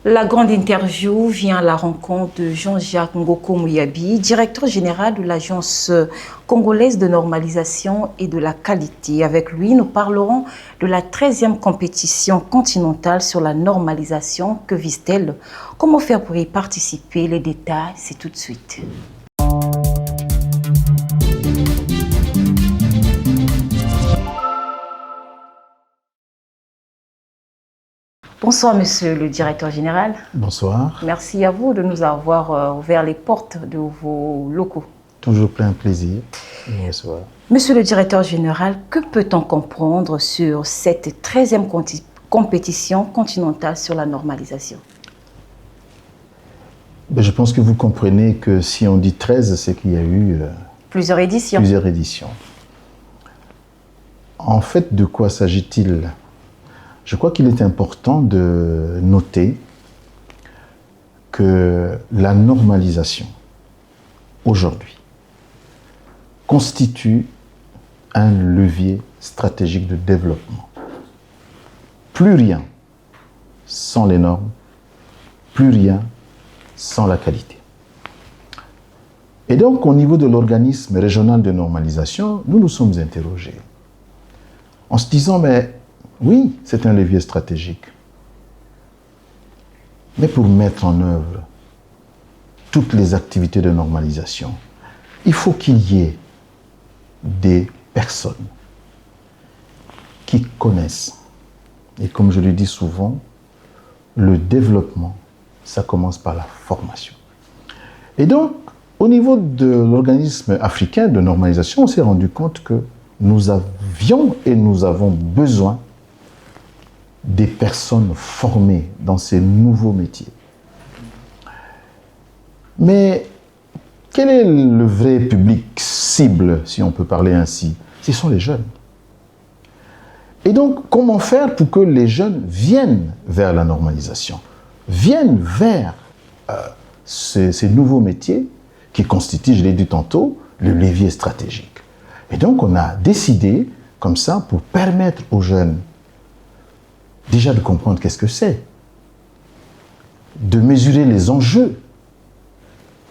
La grande interview vient à la rencontre de Jean-Jacques Ngoko Mouyabi, directeur général de l'Agence congolaise de normalisation et de la qualité. Avec lui, nous parlerons de la 13e compétition continentale sur la normalisation. Que vise-t-elle? Comment faire pour y participer? Les détails, c'est tout de suite. Bonsoir, monsieur le directeur général. Bonsoir. Merci à vous de nous avoir ouvert les portes de vos locaux. Toujours plein de plaisir. Bonsoir. Monsieur le directeur général, que peut-on comprendre sur cette 13e compétition continentale sur la normalisation? Je pense que vous comprenez que si on dit 13, c'est qu'il y a eu plusieurs éditions. En fait, de quoi s'agit-il? Je crois qu'il est important de noter que la normalisation, aujourd'hui, constitue un levier stratégique de développement. Plus rien sans les normes, plus rien sans la qualité. Et donc, au niveau de l'organisme régional de normalisation, nous nous sommes interrogés en se disant, mais oui, c'est un levier stratégique. Mais pour mettre en œuvre toutes les activités de normalisation, il faut qu'il y ait des personnes qui connaissent. Et comme je le dis souvent, le développement, ça commence par la formation. Et donc, au niveau de l'organisme africain de normalisation, on s'est rendu compte que nous avions et nous avons besoin des personnes formées dans ces nouveaux métiers. Mais quel est le vrai public cible, si on peut parler ainsi? Ce sont les jeunes. Et donc, comment faire pour que les jeunes viennent vers la normalisation, viennent vers ces nouveaux métiers qui constituent, je l'ai dit tantôt, le levier stratégique. Et donc, on a décidé, comme ça, pour permettre aux jeunes déjà de comprendre qu'est-ce que c'est, de mesurer les enjeux,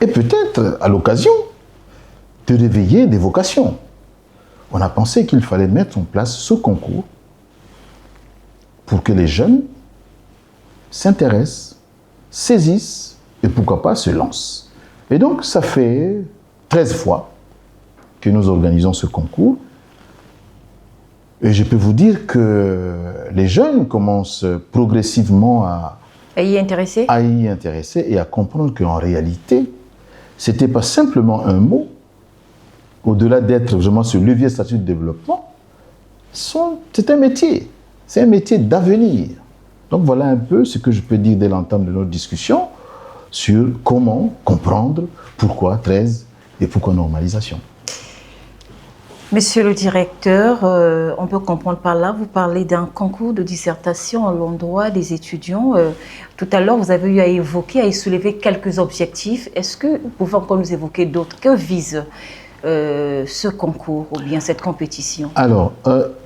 et peut-être, à l'occasion, de réveiller des vocations. On a pensé qu'il fallait mettre en place ce concours pour que les jeunes s'intéressent, saisissent, et pourquoi pas se lancent. Et donc, ça fait 13 fois que nous organisons ce concours. Et je peux vous dire que les jeunes commencent progressivement à y intéresser et à comprendre qu'en réalité, ce n'était pas simplement un mot, au-delà d'être vraiment ce levier statut de développement, c'est un métier. C'est un métier d'avenir. Donc voilà un peu ce que je peux dire dès l'entame de notre discussion sur comment comprendre pourquoi 13 et pourquoi normalisation. Monsieur le directeur, on peut comprendre par là, vous parlez d'un concours de dissertation à l'endroit des étudiants. Tout à l'heure, vous avez eu à évoquer, à y soulever quelques objectifs. Est-ce que vous pouvez encore nous évoquer d'autres? Que vise ce concours ou bien cette compétition? Alors,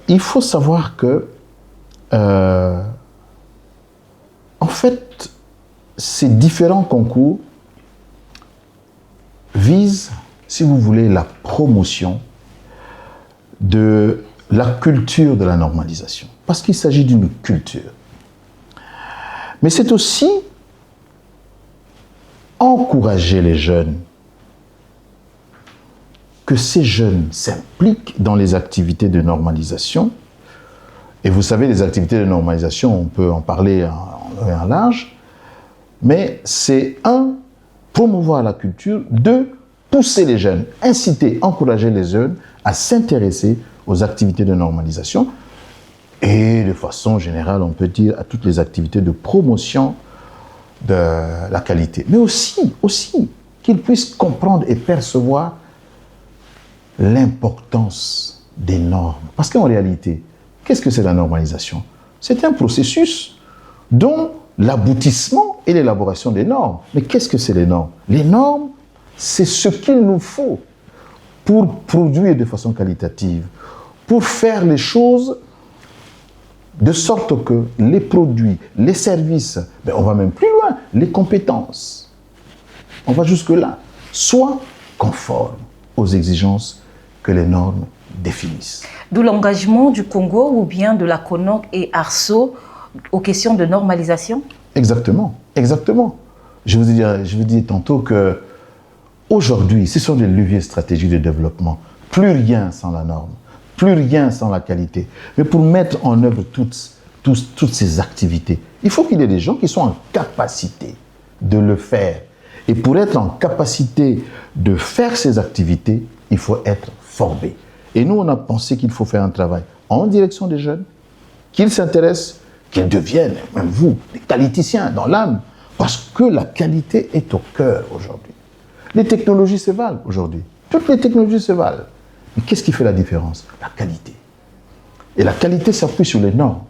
il faut savoir que, en fait, ces différents concours visent, si vous voulez, la promotion de la culture de la normalisation. Parce qu'il s'agit d'une culture. Mais c'est aussi encourager les jeunes, que ces jeunes s'impliquent dans les activités de normalisation. Et vous savez, les activités de normalisation, on peut en parler en large, mais c'est promouvoir la culture, 2, pousser les jeunes, inciter, encourager les jeunes à s'intéresser aux activités de normalisation et de façon générale, on peut dire, à toutes les activités de promotion de la qualité. Mais aussi qu'ils puissent comprendre et percevoir l'importance des normes. Parce qu'en réalité, qu'est-ce que c'est la normalisation? C'est un processus dont l'aboutissement est l'élaboration des normes. Mais qu'est-ce que c'est les normes? Les normes, c'est ce qu'il nous faut pour produire de façon qualitative, pour faire les choses de sorte que les produits, les services, on va même plus loin, les compétences, on va jusque-là, soient conformes aux exigences que les normes définissent. D'où l'engagement du Congo ou bien de la CONOC et ARSO aux questions de normalisation? Exactement, exactement. Je vous dis tantôt que aujourd'hui, ce sont des leviers stratégiques de développement. Plus rien sans la norme, plus rien sans la qualité. Mais pour mettre en œuvre toutes ces activités, il faut qu'il y ait des gens qui sont en capacité de le faire. Et pour être en capacité de faire ces activités, il faut être formé. Et nous, on a pensé qu'il faut faire un travail en direction des jeunes, qu'ils s'intéressent, qu'ils deviennent, même vous, des qualiticiens dans l'âme, parce que la qualité est au cœur aujourd'hui. Les technologies se valent aujourd'hui. Toutes les technologies se valent. Mais qu'est-ce qui fait la différence? La qualité. Et la qualité s'appuie sur les normes.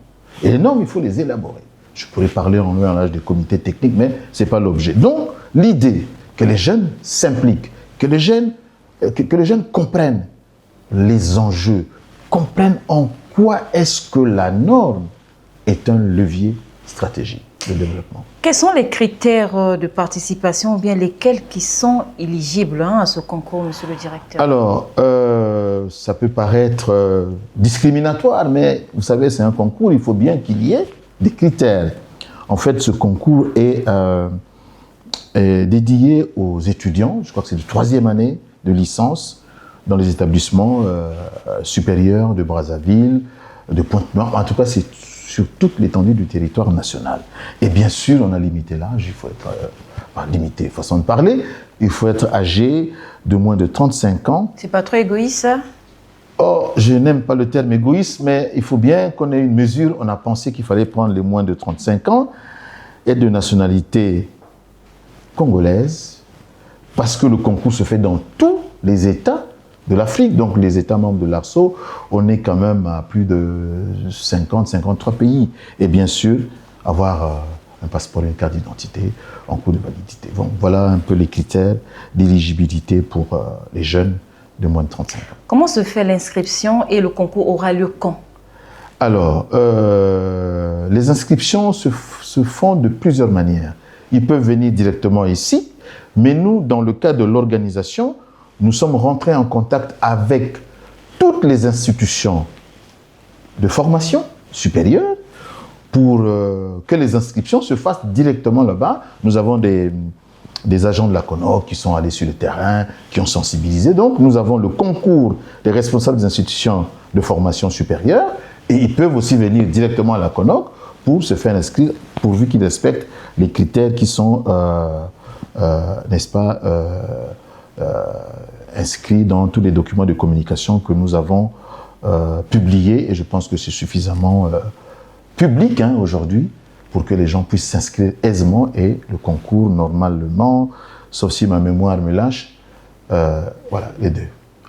Et les normes, il faut les élaborer. Je pourrais parler en âge des comités techniques, mais ce n'est pas l'objet. Donc, l'idée que les jeunes s'impliquent, que les jeunes comprennent les enjeux, comprennent en quoi est-ce que la norme est un levier stratégique de développement. Quels sont les critères de participation ou bien lesquels qui sont éligibles à ce concours, monsieur le directeur? Alors, ça peut paraître discriminatoire, mais vous savez, c'est un concours, il faut bien qu'il y ait des critères. En fait, ce concours est dédié aux étudiants, je crois que c'est de 3e année de licence, dans les établissements supérieurs de Brazzaville, de Pointe-Noire. En tout cas, c'est sur toute l'étendue du territoire national. Et bien sûr, on a limité l'âge, il faut être limité, façon de parler, il faut être âgé de moins de 35 ans. C'est pas trop égoïste, ça? Oh, je n'aime pas le terme égoïste, mais il faut bien qu'on ait une mesure. On a pensé qu'il fallait prendre les moins de 35 ans et de nationalité congolaise, parce que le concours se fait dans tous les États de l'Afrique, donc les États membres de l'ARSO, on est quand même à plus de 53 pays. Et bien sûr, avoir un passeport et une carte d'identité en cours de validité. Bon, voilà un peu les critères d'éligibilité pour les jeunes de moins de 35 ans. Comment se fait l'inscription et le concours aura lieu quand? Alors, les inscriptions se font de plusieurs manières. Ils peuvent venir directement ici, mais nous, dans le cas de l'organisation, nous sommes rentrés en contact avec toutes les institutions de formation supérieure pour que les inscriptions se fassent directement là-bas. Nous avons des agents de la CONOC qui sont allés sur le terrain, qui ont sensibilisé. Donc, nous avons le concours des responsables des institutions de formation supérieure et ils peuvent aussi venir directement à la CONOC pour se faire inscrire, pourvu qu'ils respectent les critères qui sont, n'est-ce pas, inscrits dans tous les documents de communication que nous avons publiés. Et je pense que c'est suffisamment public aujourd'hui pour que les gens puissent s'inscrire aisément et le concours normalement, sauf si ma mémoire me lâche, voilà, le 2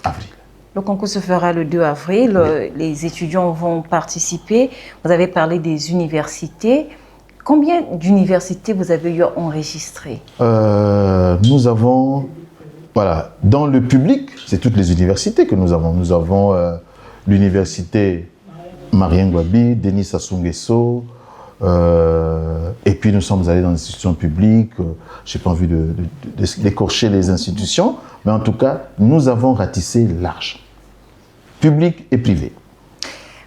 avril. Le concours se fera le 2 avril, oui. Les étudiants vont participer. Vous avez parlé des universités. Combien d'universités vous avez eu enregistrées? Nous avons, voilà, dans le public, c'est toutes les universités que nous avons. Nous avons l'université Marien Ngouabi, Denis Sassou Nguesso, et puis nous sommes allés dans les institutions publiques. Je n'ai pas envie d'écorcher les institutions, mais en tout cas, nous avons ratissé large, public et privé.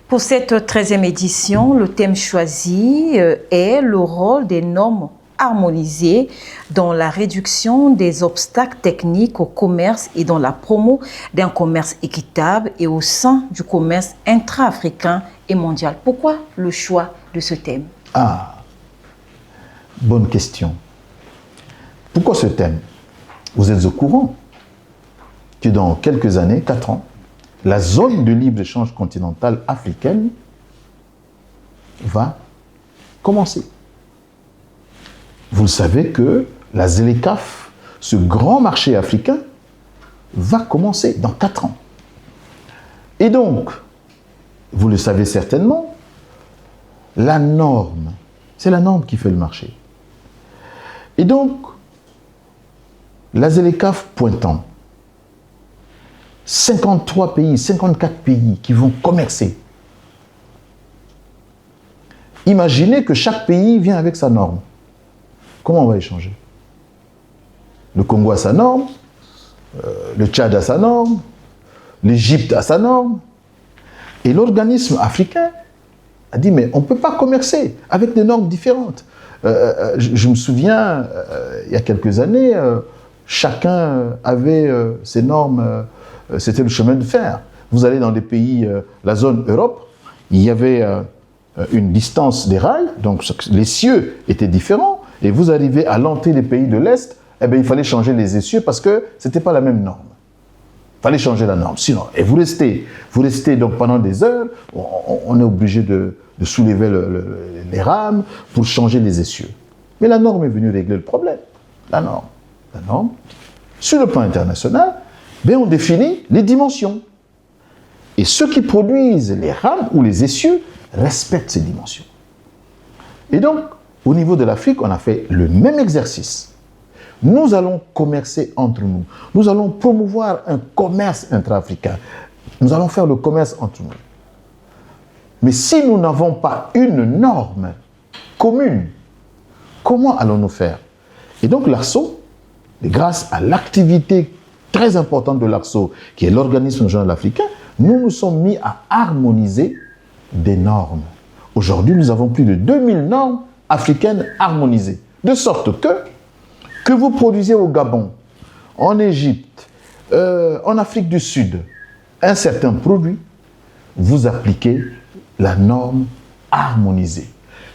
Pour cette 13e édition, le thème choisi est le rôle des normes harmonisées dans la réduction des obstacles techniques au commerce et dans la promo d'un commerce équitable et au sein du commerce intra-africain et mondial. Pourquoi le choix de ce thème? Ah, bonne question. Pourquoi ce thème? Vous êtes au courant que dans quelques années, 4 ans, la zone de libre-échange continentale africaine va commencer. Vous le savez que la ZLECAf, ce grand marché africain, va commencer dans 4 ans. Et donc, vous le savez certainement, la norme, c'est la norme qui fait le marché. Et donc, la ZLECAf pointant 53 pays, 54 pays qui vont commercer Imaginez que chaque pays vient avec sa norme. Comment on va échanger? Le Congo a sa norme, le Tchad a sa norme, l'Égypte a sa norme. Et l'organisme africain a dit, mais on ne peut pas commercer avec des normes différentes. Je me souviens, il y a quelques années, chacun avait ses normes, c'était le chemin de fer. Vous allez dans les pays, la zone Europe, il y avait une distance des rails, donc les cieux étaient différents, et vous arrivez à l'entrée des pays de l'Est, eh bien, il fallait changer les essieux parce que ce n'était pas la même norme. Il fallait changer la norme. Sinon, et vous restez donc pendant des heures, on est obligé de soulever les rames pour changer les essieux. Mais la norme est venue régler le problème. La norme, sur le plan international, ben on définit les dimensions. Et ceux qui produisent les rames ou les essieux respectent ces dimensions. Et donc, au niveau de l'Afrique, on a fait le même exercice. Nous allons commercer entre nous. Nous allons promouvoir un commerce intra-africain. Nous allons faire le commerce entre nous. Mais si nous n'avons pas une norme commune, comment allons-nous faire? Et donc l'ARSO, grâce à l'activité très importante de l'ARSO, qui est l'organisme régional africain, nous nous sommes mis à harmoniser des normes. Aujourd'hui, nous avons plus de 2000 normes africaines harmonisées. De sorte que vous produisez au Gabon, en Égypte, en Afrique du Sud, un certain produit, vous appliquez la norme harmonisée.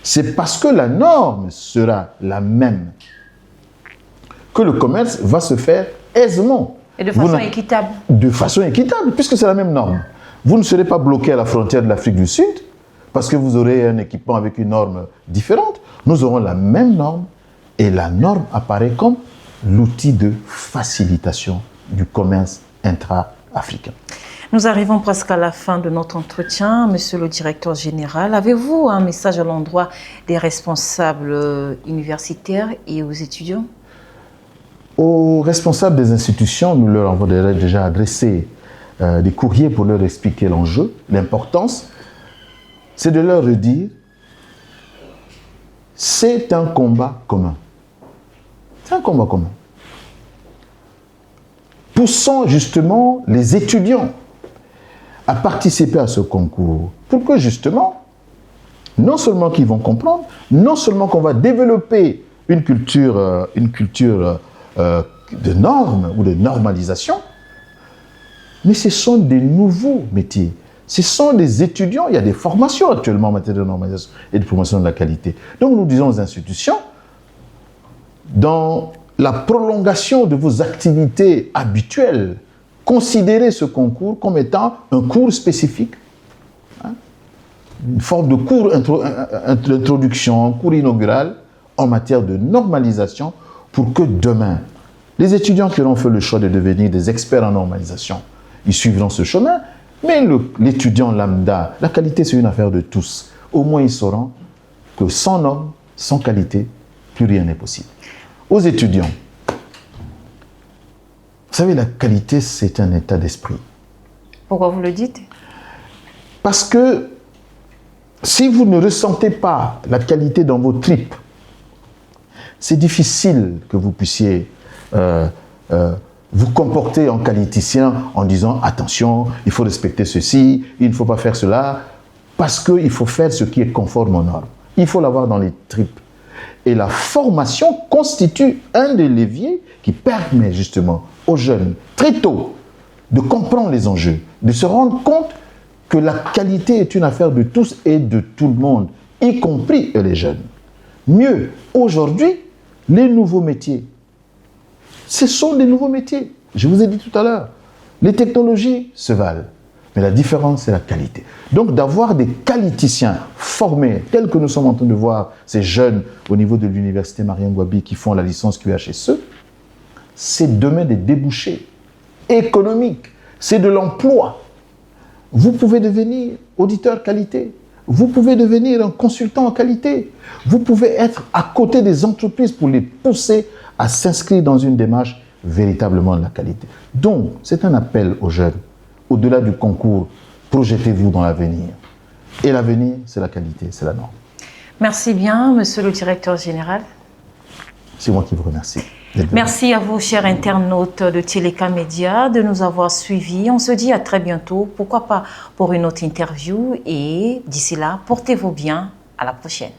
C'est parce que la norme sera la même que le commerce va se faire aisément. Et de façon équitable. De façon équitable, puisque c'est la même norme. Vous ne serez pas bloqué à la frontière de l'Afrique du Sud, parce que vous aurez un équipement avec une norme différente. Nous aurons la même norme, et la norme apparaît comme l'outil de facilitation du commerce intra-africain. Nous arrivons presque à la fin de notre entretien. Monsieur le directeur général, avez-vous un message à l'endroit des responsables universitaires et aux étudiants? Aux responsables des institutions, nous leur avons déjà adressé des courriers pour leur expliquer l'enjeu, l'importance. C'est de leur dire, c'est un combat commun. C'est un combat commun. Poussons justement les étudiants à participer à ce concours pour que justement, non seulement qu'ils vont comprendre, non seulement qu'on va développer une culture de normes ou de normalisation, mais ce sont des nouveaux métiers. Ce sont des étudiants, il y a des formations actuellement en matière de normalisation et de promotion de la qualité. Donc nous disons aux institutions, dans la prolongation de vos activités habituelles, considérez ce concours comme étant un cours spécifique, une forme de cours d'introduction, un cours inaugural en matière de normalisation pour que demain, les étudiants qui auront fait le choix de devenir des experts en normalisation, ils suivront ce chemin, mais l'étudiant lambda, la qualité c'est une affaire de tous. Au moins ils sauront que sans normes, sans qualité, plus rien n'est possible. Aux étudiants, vous savez, la qualité, c'est un état d'esprit. Pourquoi vous le dites? Parce que si vous ne ressentez pas la qualité dans vos tripes, c'est difficile que vous puissiez vous comporter en qualiticien en disant « Attention, il faut respecter ceci, il ne faut pas faire cela », parce qu'il faut faire ce qui est conforme aux normes. Il faut l'avoir dans les tripes. Et la formation constitue un des leviers qui permet justement aux jeunes, très tôt, de comprendre les enjeux, de se rendre compte que la qualité est une affaire de tous et de tout le monde, y compris les jeunes. Mieux, aujourd'hui, les nouveaux métiers, ce sont des nouveaux métiers. Je vous ai dit tout à l'heure, les technologies se valent, mais la différence, c'est la qualité. Donc, d'avoir des qualiticiens formés, tels que nous sommes en train de voir ces jeunes au niveau de l'université Mariam Gouabi qui font la licence QHSE, c'est demain des débouchés économiques, c'est de l'emploi. Vous pouvez devenir auditeur qualité, vous pouvez devenir un consultant en qualité, vous pouvez être à côté des entreprises pour les pousser à s'inscrire dans une démarche véritablement de la qualité. Donc, c'est un appel aux jeunes. Au-delà du concours, projetez-vous dans l'avenir. Et l'avenir, c'est la qualité, c'est la norme. Merci bien, monsieur le directeur général. C'est moi qui vous remercie. Merci à vous, chers internautes de Téléka Média, de nous avoir suivis. On se dit à très bientôt, pourquoi pas pour une autre interview. Et d'ici là, portez-vous bien. À la prochaine.